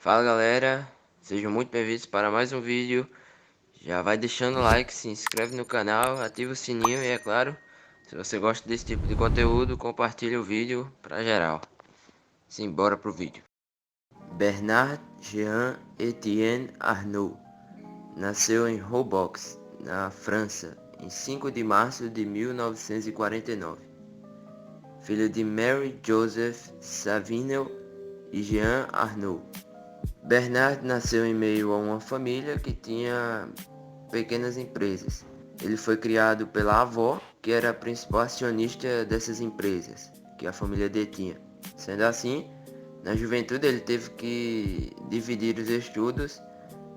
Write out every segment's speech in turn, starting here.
Fala galera, sejam muito bem-vindos para mais um vídeo. Já vai deixando o like, se inscreve no canal, ativa o sininho e é claro, se você gosta desse tipo de conteúdo, compartilha o vídeo para geral. Simbora pro vídeo. Bernard Jean Etienne Arnault nasceu em Roubaix, na França, em 5 de março de 1949. Filho de Mary Joseph Savinel e Jean Arnault. Bernard nasceu em meio a uma família que tinha pequenas empresas. Ele foi criado pela avó, que era a principal acionista dessas empresas que a família detinha. Sendo assim, na juventude ele teve que dividir os estudos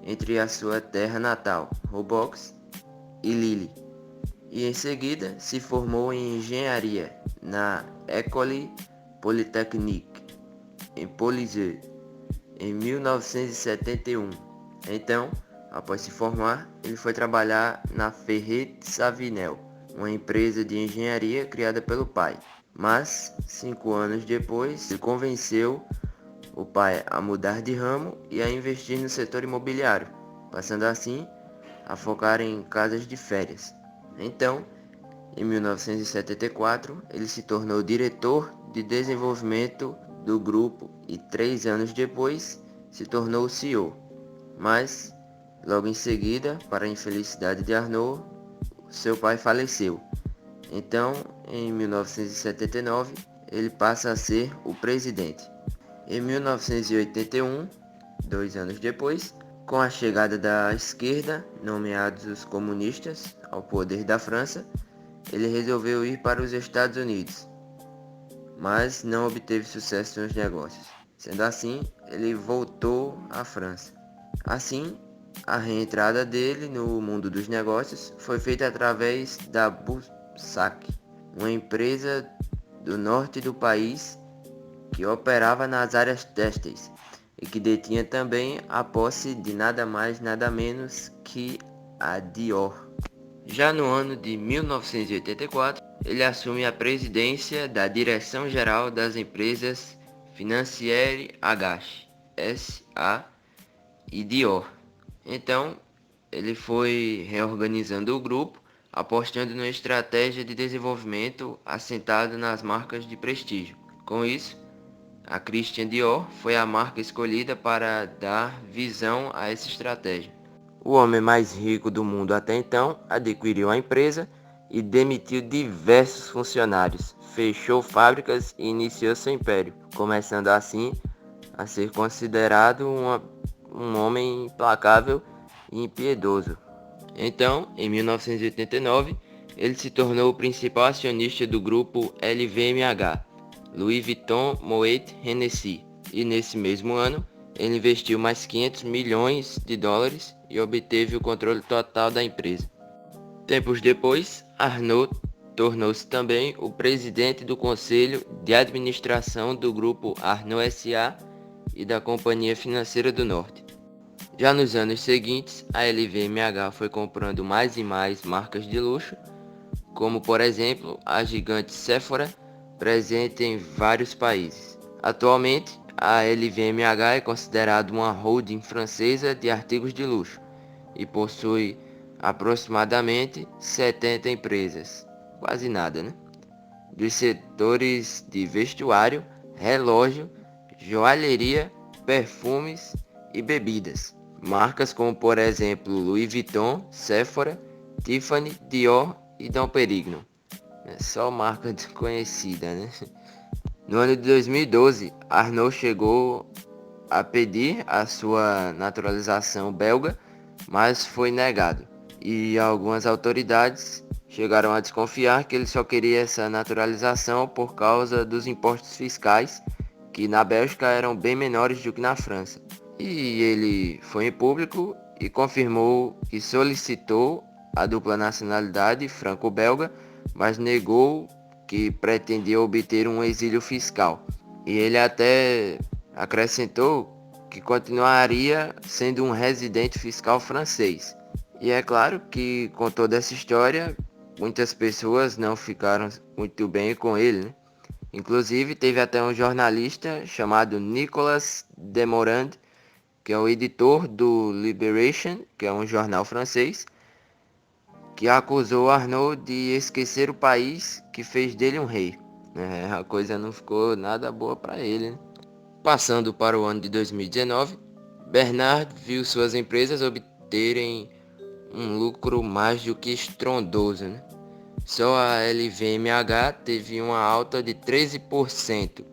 entre a sua terra natal, Roubaix, e Lille. E em seguida se formou em engenharia na École Polytechnique, em Poliseux, em 1971. Então, após se formar, ele foi trabalhar na Ferret Savinel, uma empresa de engenharia criada pelo pai. Mas, 5 anos depois, ele convenceu o pai a mudar de ramo e a investir no setor imobiliário, passando assim a focar em casas de férias. Então, em 1974, ele se tornou diretor de desenvolvimento do grupo e 3 anos depois se tornou o CEO. Mas, logo em seguida, para a infelicidade de Arnault, seu pai faleceu. Então, em 1979, ele passa a ser o presidente. Em 1981, 2 anos depois, com a chegada da esquerda, nomeados os comunistas, ao poder da França, ele resolveu ir para os Estados Unidos, mas não obteve sucesso nos negócios. Sendo assim, ele voltou à França. Assim, a reentrada dele no mundo dos negócios foi feita através da Bussac, uma empresa do norte do país que operava nas áreas têxteis e que detinha também a posse de nada mais nada menos que a Dior. Já no ano de 1984, ele assume a presidência da Direção-Geral das Empresas Financière Agache, SA e Dior. Então, ele foi reorganizando o grupo, apostando numa estratégia de desenvolvimento assentada nas marcas de prestígio. Com isso, a Christian Dior foi a marca escolhida para dar visão a essa estratégia. O homem mais rico do mundo até então adquiriu a empresa e demitiu diversos funcionários, fechou fábricas e iniciou seu império, começando assim a ser considerado um homem implacável e impiedoso. Então, em 1989, ele se tornou o principal acionista do grupo LVMH, Louis Vuitton Moet Hennessy, e nesse mesmo ano ele investiu mais 500 milhões de dólares e obteve o controle total da empresa. Tempos depois, Arnault tornou-se também o presidente do conselho de administração do grupo Arnault SA e da Companhia Financeira do Norte. Já nos anos seguintes, a LVMH foi comprando mais e mais marcas de luxo, como por exemplo a gigante Sephora, presente em vários países. Atualmente, a LVMH é considerada uma holding francesa de artigos de luxo e possui aproximadamente 70 empresas, quase nada, né? Dos setores de vestuário, relógio, joalheria, perfumes e bebidas. Marcas como por exemplo Louis Vuitton, Sephora, Tiffany, Dior e Dom Perignon. É só marca desconhecida, né? No ano de 2012, Arnault chegou a pedir a sua naturalização belga, mas foi negado. E algumas autoridades chegaram a desconfiar que ele só queria essa naturalização por causa dos impostos fiscais, que na Bélgica eram bem menores do que na França. E ele foi em público e confirmou que solicitou a dupla nacionalidade franco-belga, mas negou que pretendia obter um exílio fiscal. E ele até acrescentou que continuaria sendo um residente fiscal francês. E é claro que com toda essa história, muitas pessoas não ficaram muito bem com ele, né? Inclusive teve até um jornalista chamado Nicolas Demorand que é o editor do Liberation, que é um jornal francês, que acusou Arnault de esquecer o país que fez dele um rei. A coisa não ficou nada boa para ele, né? Passando para o ano de 2019, Bernard viu suas empresas obterem um lucro mais do que estrondoso, né? Só a LVMH teve uma alta de 13%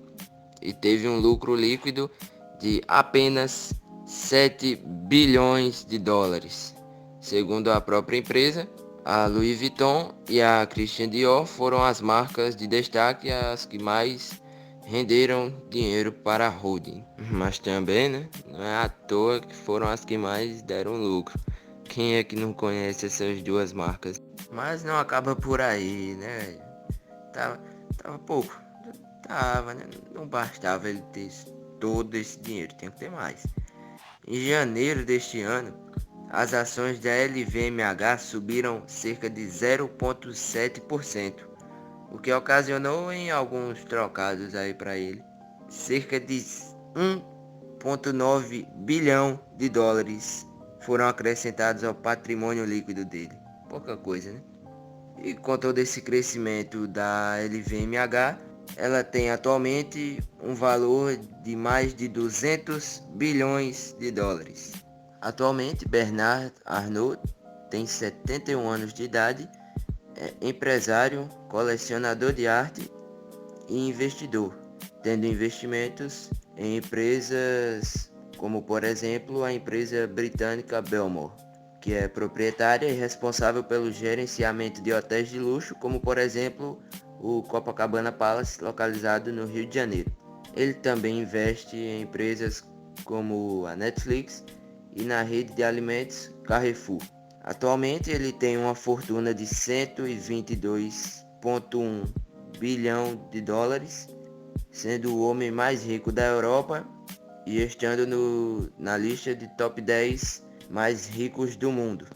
e teve um lucro líquido de apenas 7 bilhões de dólares. Segundo a própria empresa, a Louis Vuitton e a Christian Dior foram as marcas de destaque as que mais renderam dinheiro para a holding. Mas também, né, não é à toa que foram as que mais deram lucro. Quem é que não conhece essas duas marcas? Mas não acaba por aí, né? Tava, tava pouco. Tava, né? Não bastava ele ter todo esse dinheiro, tem que ter mais. Em janeiro deste ano, as ações da LVMH subiram cerca de 0,7%, o que ocasionou em alguns trocados aí para ele, cerca de 1,9 bilhão de dólares foram acrescentados ao patrimônio líquido dele. Pouca coisa, né? E com todo esse crescimento da LVMH, ela tem atualmente um valor de mais de 200 bilhões de dólares. Atualmente, Bernard Arnault tem 71 anos de idade, é empresário, colecionador de arte e investidor, tendo investimentos em empresas como, por exemplo, a empresa britânica Belmore, que é proprietária e responsável pelo gerenciamento de hotéis de luxo, como por exemplo o Copacabana Palace, localizado no Rio de Janeiro. Ele também investe em empresas como a Netflix e na rede de alimentos Carrefour. Atualmente ele tem uma fortuna de 122,1 bilhão de dólares, sendo o homem mais rico da Europa e estando na lista de top 10 mais ricos do mundo.